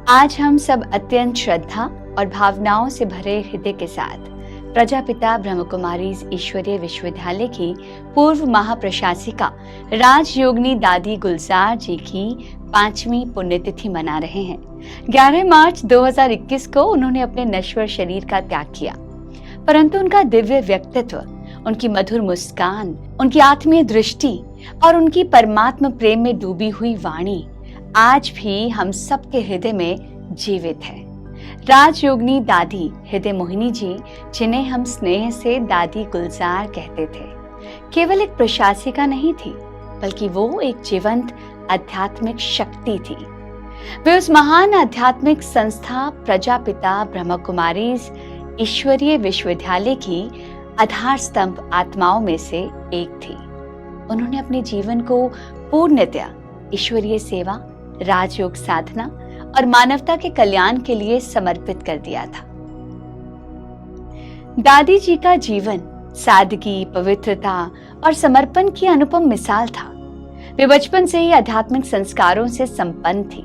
आज हम सब अत्यंत श्रद्धा और भावनाओं से भरे हृदय के साथ प्रजापिता ब्रह्मकुमारी ईश्वरीय विश्वविद्यालय की पूर्व महाप्रशासिका राजयोगिनी दादी गुलजार जी की 5वीं पुण्यतिथि मना रहे हैं। 11 मार्च 2021 को उन्होंने अपने नश्वर शरीर का त्याग किया, परंतु उनका दिव्य व्यक्तित्व, उनकी मधुर मुस्कान, उनकी आत्मीय दृष्टि और उनकी परमात्मा प्रेम में डूबी हुई वाणी आज भी हम सबके हृदय में जीवित है। राजयोगिनी दादी हृदय मोहिनी जी, जिन्हें हम स्नेह से दादी गुलजार कहते थे, केवल एक प्रशासिका नहीं थी, बल्कि वो एक जीवंत आध्यात्मिक शक्ति थी। वे उस महान आध्यात्मिक संस्था प्रजापिता ब्रह्मकुमारी ईश्वरीय विश्वविद्यालय की आधार स्तंभ आत्माओं में से एक थी। उन्होंने अपने जीवन को पूर्णतया ईश्वरीय सेवा, राजयोग साधना और मानवता के कल्याण के लिए समर्पित कर दिया था। दादी जी का जीवन सादगी, पवित्रता और समर्पण की अनुपम मिसाल था। वे बचपन से ही आध्यात्मिक संस्कारों से संपन्न थी।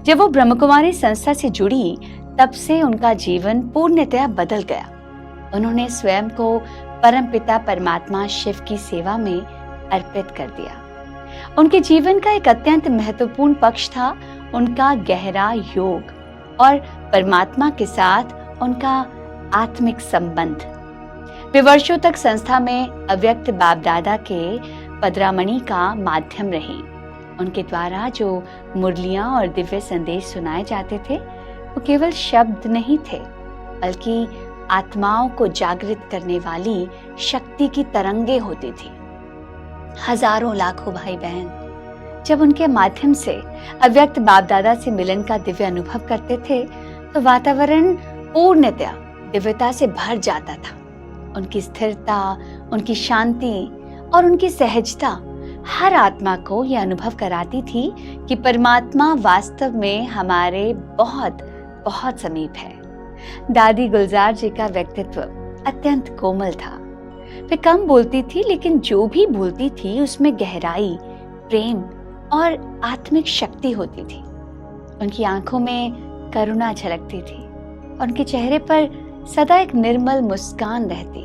जब वो ब्रह्मकुमारी संस्था से जुड़ी, तब से उनका जीवन पूर्णतया बदल गया। उन्होंने स्वयं को परमपिता परमात्मा शिव की सेवा में अर्पित कर दिया। उनके जीवन का एक अत्यंत महत्वपूर्ण पक्ष था उनका गहरा योग और परमात्मा के साथ उनका आत्मिक संबंध। वे वर्षों तक संस्था में अव्यक्त बाप दादा के पदरामणि का माध्यम रही। उनके द्वारा जो मुरलियां और दिव्य संदेश सुनाए जाते थे, वो केवल शब्द नहीं थे, बल्कि आत्माओं को जागृत करने वाली शक्ति की तरंगे होती थी। हजारों लाखों भाई बहन जब उनके माध्यम से अव्यक्त बाप दादा से मिलन का दिव्य अनुभव करते थे, तो वातावरण पूर्णतया दिव्यता से भर जाता था। उनकी स्थिरता, उनकी शांति और उनकी सहजता हर आत्मा को यह अनुभव कराती थी कि परमात्मा वास्तव में हमारे बहुत बहुत समीप है। दादी गुलजार जी का व्यक्तित्व अत्यंत कोमल था। वे कम बोलती थी, लेकिन जो भी बोलती थी उसमें गहराई, प्रेम और आत्मिक शक्ति होती थी। उनकी आंखों में करुणा झलकती थी और उनके चेहरे पर सदा एक निर्मल मुस्कान रहती।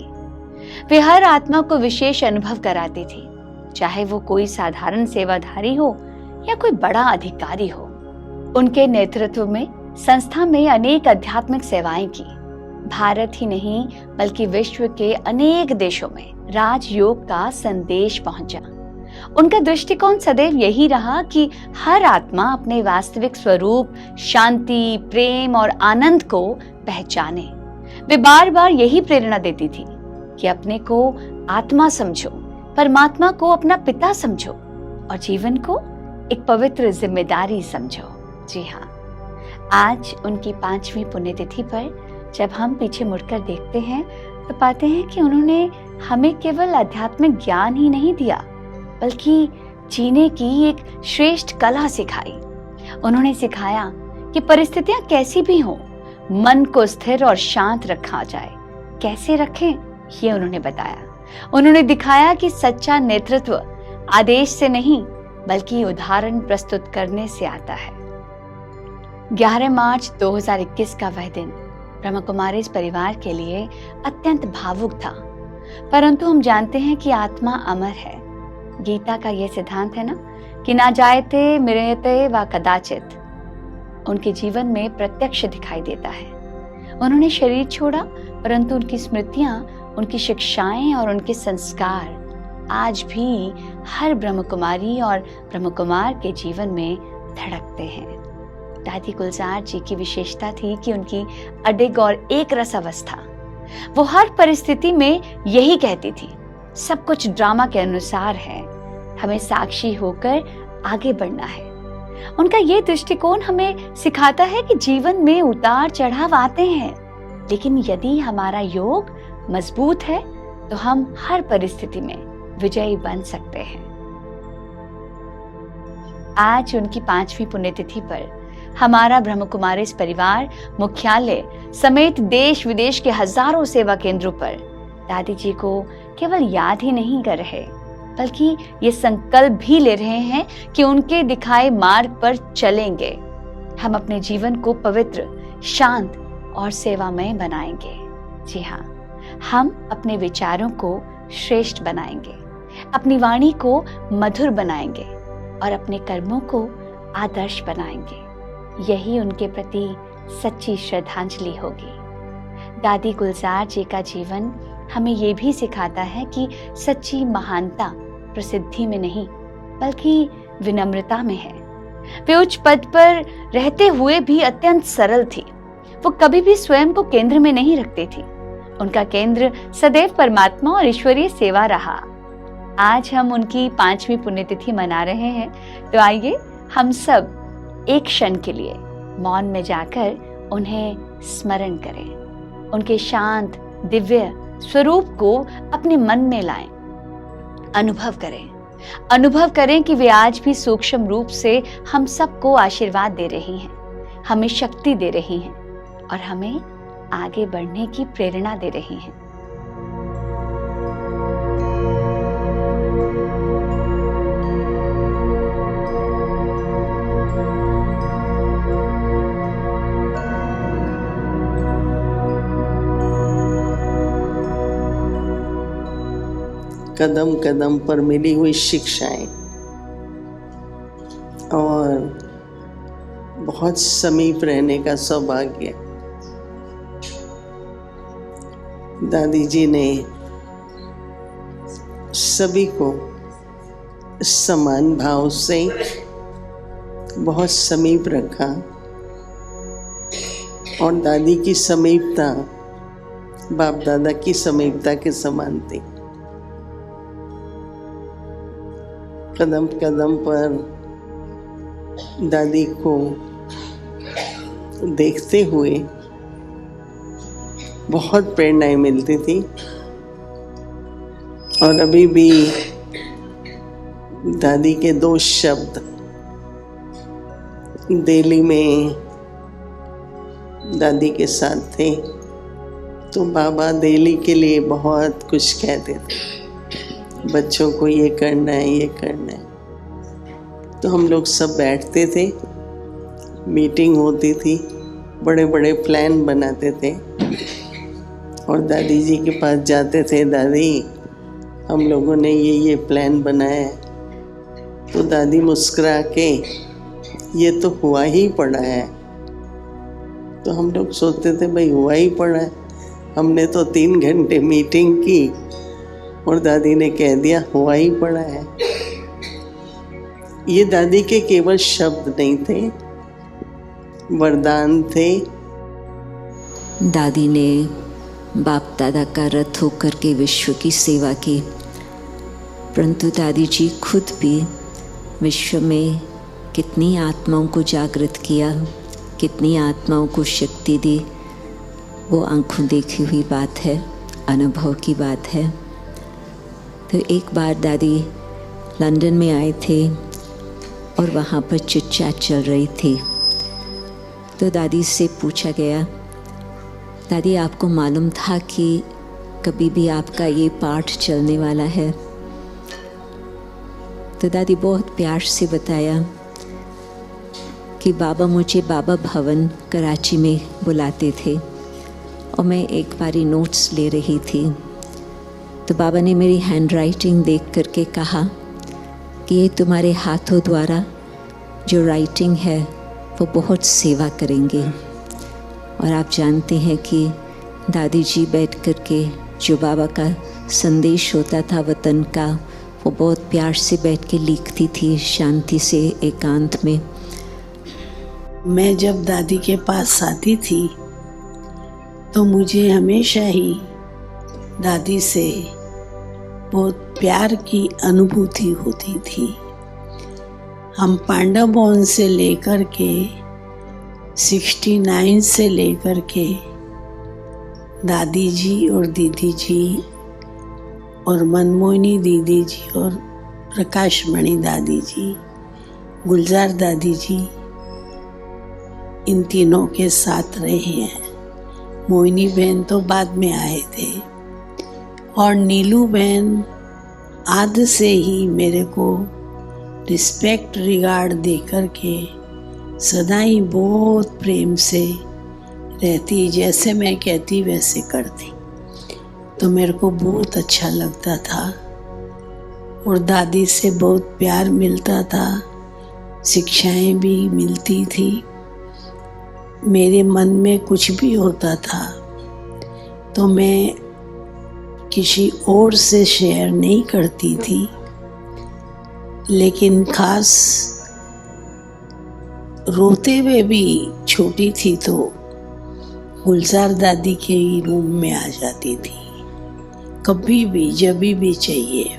वे हर आत्मा को विशेष अनुभव कराती थी, चाहे वो कोई साधारण सेवाधारी हो या कोई बड़ा अधिकारी हो। उनके नेतृत्व में संस्था में अनेक आध्यात्मिक सेवाएं की। भारत ही नहीं, बल्कि विश्व के अनेक देशों में राजयोग का संदेश पहुंचा। उनका दृष्टिकोण सदैव यही रहा कि हर आत्मा अपने वास्तविक स्वरूप, शांति, प्रेम और आनंद को पहचाने। वे बार बार यही प्रेरणा देती थी कि अपने को आत्मा समझो, परमात्मा को अपना पिता समझो और जीवन को एक पवित्र जिम्मेदारी समझो। जी हाँ, आज उनकी 5वीं पुण्यतिथि पर जब हम पीछे मुड़कर देखते हैं, तो पाते हैं कि उन्होंने हमें केवल आध्यात्मिक ज्ञान ही नहीं दिया, बल्कि जीने की एक श्रेष्ठ कला सिखाई। उन्होंने सिखाया कि परिस्थितियां कैसी भी हों, मन को स्थिर और शांत रखा जाए। कैसे रखें, ये उन्होंने बताया। उन्होंने दिखाया कि सच्चा नेतृत्व आदेश से नहीं, बल्कि उदाहरण प्रस्तुत करने से आता है। 11 मार्च 2021 का वह दिन ब्रह्मकुमारी परिवार के लिए अत्यंत भावुक था, परंतु हम जानते हैं कि आत्मा अमर है। गीता का यह सिद्धांत है ना कि ना जायते मृत्यते व कदाचित, उनके जीवन में प्रत्यक्ष दिखाई देता है। उन्होंने शरीर छोड़ा, परंतु उनकी स्मृतियां, उनकी शिक्षाएं और उनके संस्कार आज भी हर ब्रह्मकुमारी और ब्रह्मकुमार के जीवन में धड़कते हैं। दादी गुलजार जी की विशेषता थी कि उनकी अडिग और एक रस अवस्था। वो हर परिस्थिति में यही कहती थी, सब कुछ ड्रामा के अनुसार है, हमें साक्षी होकर आगे बढ़ना है। उनका ये दृष्टिकोण हमें सिखाता है कि जीवन में उतार चढ़ाव आते हैं, लेकिन यदि हमारा योग मजबूत है तो हम हर परिस्थिति में विजयी बन सकते हैं। आज उनकी 5वीं पुण्यतिथि पर हमारा ब्रह्मकुमारी परिवार मुख्यालय समेत देश विदेश के हजारों सेवा केंद्रों पर दादी जी को केवल याद ही नहीं कर रहे, बल्कि ये संकल्प भी ले रहे हैं कि उनके दिखाए मार्ग पर चलेंगे। हम अपने जीवन को पवित्र, शांत और सेवामय बनाएंगे। जी हाँ, हम अपने विचारों को श्रेष्ठ बनाएंगे, अपनी वाणी को मधुर बनाएंगे और अपने कर्मों को आदर्श बनाएंगे। यही उनके प्रति सच्ची श्रद्धांजलि होगी। दादी गुलजार जी का जीवन हमें ये भी सिखाता है कि सच्ची महानता प्रसिद्धि में नहीं बल्कि विनम्रता में है। वे उच्च पद पर रहते हुए भी अत्यंत सरल थी। वो कभी भी स्वयं को केंद्र में नहीं रखती थी। उनका केंद्र सदैव परमात्मा और ईश्वरीय सेवा रहा। आज हम उनकी 5वीं पुण्यतिथि मना रहे हैं, तो आइए हम सब एक क्षण के लिए मौन में जाकर उन्हें स्मरण करें। उनके शांत दिव्य स्वरूप को अपने मन में लाएं। अनुभव करें कि वे आज भी सूक्ष्म रूप से हम सबको आशीर्वाद दे रही हैं, हमें शक्ति दे रही हैं और हमें आगे बढ़ने की प्रेरणा दे रही हैं। कदम कदम पर मिली हुई शिक्षाएं और बहुत समीप रहने का सौभाग्य। दादी जी ने सभी को समान भाव से बहुत समीप रखा और दादी की समीपता बाप दादा की समीपता के समान थी। कदम कदम पर दादी को देखते हुए बहुत प्रेरणाएं मिलती थी और अभी भी दादी के 2 शब्द दिल्ली में दादी के साथ थे तो बाबा दिल्ली के लिए बहुत कुछ कहते थे। बच्चों को ये करना है, ये करना है। तो हम लोग सब बैठते थे, मीटिंग होती थी, बड़े बड़े प्लान बनाते थे और दादी जी के पास जाते थे। दादी, हम लोगों ने ये प्लान बनाया है। तो दादी मुस्कुरा के, ये तो हुआ ही पड़ा है। तो हम लोग सोचते थे भाई हुआ ही पड़ा है, हमने तो 3 घंटे मीटिंग की और दादी ने कह दिया हुआ ही पड़ा है। ये दादी के केवल शब्द नहीं थे, वरदान थे। दादी ने बाप दादा का रथ होकर के विश्व की सेवा की, परंतु दादी जी खुद भी विश्व में कितनी आत्माओं को जागृत किया, कितनी आत्माओं को शक्ति दी, वो आंखों देखी हुई बात है, अनुभव की बात है। तो एक बार दादी लंदन में आए थे और वहाँ पर चिट चैट चल रही थी। तो दादी से पूछा गया, दादी आपको मालूम था कि कभी भी आपका ये पाठ चलने वाला है? तो दादी बहुत प्यार से बताया कि बाबा मुझे बाबा भवन कराची में बुलाते थे और मैं एक बारी नोट्स ले रही थी। तो बाबा ने मेरी हैंडराइटिंग देख करके कहा कि ये तुम्हारे हाथों द्वारा जो राइटिंग है वो बहुत सेवा करेंगे। और आप जानते हैं कि दादी जी बैठ करके जो बाबा का संदेश होता था वतन का, वो बहुत प्यार से बैठ के लिखती थी, शांति से, एकांत में। मैं जब दादी के पास आती थी तो मुझे हमेशा ही दादी से बहुत प्यार की अनुभूति होती थी। हम पांडव भवन से लेकर के 69 से लेकर के दादी जी और दीदी जी और मनमोहिनी दीदी जी और प्रकाशमणि दादी जी, गुलजार दादी जी, इन तीनों के साथ रहे हैं। मोहिनी बहन तो बाद में आए थे और नीलू बहन आद से ही मेरे को रिस्पेक्ट रिगार्ड दे कर के सदा ही बहुत प्रेम से रहती, जैसे मैं कहती वैसे करती, तो मेरे को बहुत अच्छा लगता था। और दादी से बहुत प्यार मिलता था, शिक्षाएं भी मिलती थी। मेरे मन में कुछ भी होता था तो मैं किसी और से शेयर नहीं करती थी, लेकिन खास रोते हुए भी छोटी थी तो गुलजार दादी के ही रूम में आ जाती थी, कभी भी जब भी चाहिए।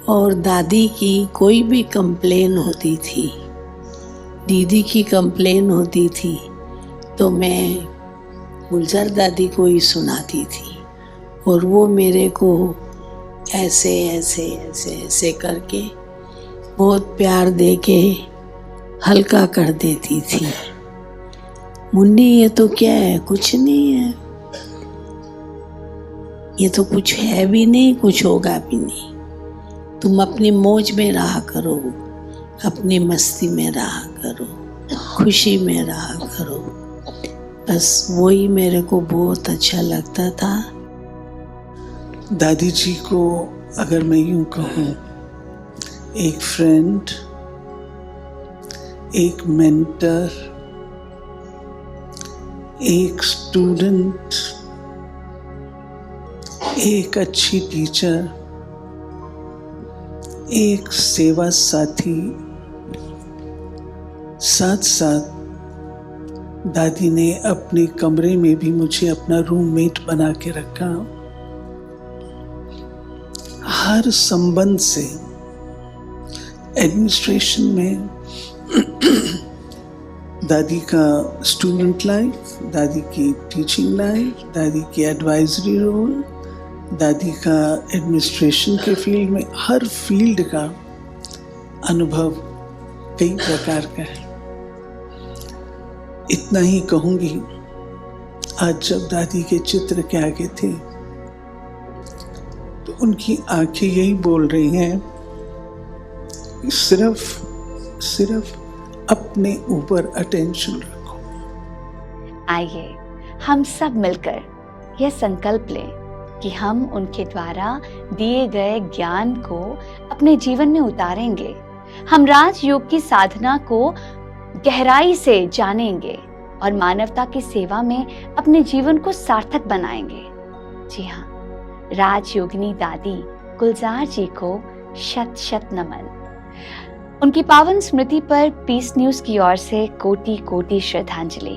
और दादी की कोई भी कंप्लेन होती थी, दीदी की कंप्लेन होती थी, तो मैं गुलजार दादी को ही सुनाती थी और वो मेरे को ऐसे ऐसे ऐसे ऐसे करके बहुत प्यार दे के हल्का कर देती थी। मुन्नी ये तो क्या है, कुछ नहीं है, ये तो कुछ है भी नहीं, कुछ होगा भी नहीं, तुम अपनी मौज में रहा करो, अपनी मस्ती में रहा करो, खुशी में रहा करो। बस वही मेरे को बहुत अच्छा लगता था। दादी जी को अगर मैं यूं कहूँ, एक फ्रेंड, एक मेंटर, एक स्टूडेंट, एक अच्छी टीचर, एक सेवा साथी, साथ साथ दादी ने अपने कमरे में भी मुझे अपना रूममेट बना के रखा। हर संबंध से, एडमिनिस्ट्रेशन में दादी का स्टूडेंट लाइफ, दादी की टीचिंग लाइफ, दादी की एडवाइजरी रोल, दादी का एडमिनिस्ट्रेशन के फील्ड में, हर फील्ड का अनुभव कई प्रकार का है। इतना ही कहूंगी, आज जब दादी के चित्र के आगे थे तो उनकी आंखें यही बोल रही हैं कि सिर्फ अपने ऊपर अटेंशन रखो। आइए हम सब मिलकर यह संकल्प लें कि हम उनके द्वारा दिए गए ज्ञान को अपने जीवन में उतारेंगे। हम राजयोग की साधना को गहराई से जानेंगे और मानवता की सेवा में अपने जीवन को सार्थक बनाएंगे। जी हाँ, राजयोगिनी दादी गुलजार जी को शत शत नमन। उनकी पावन स्मृति पर पीस न्यूज की ओर से कोटि कोटि श्रद्धांजलि।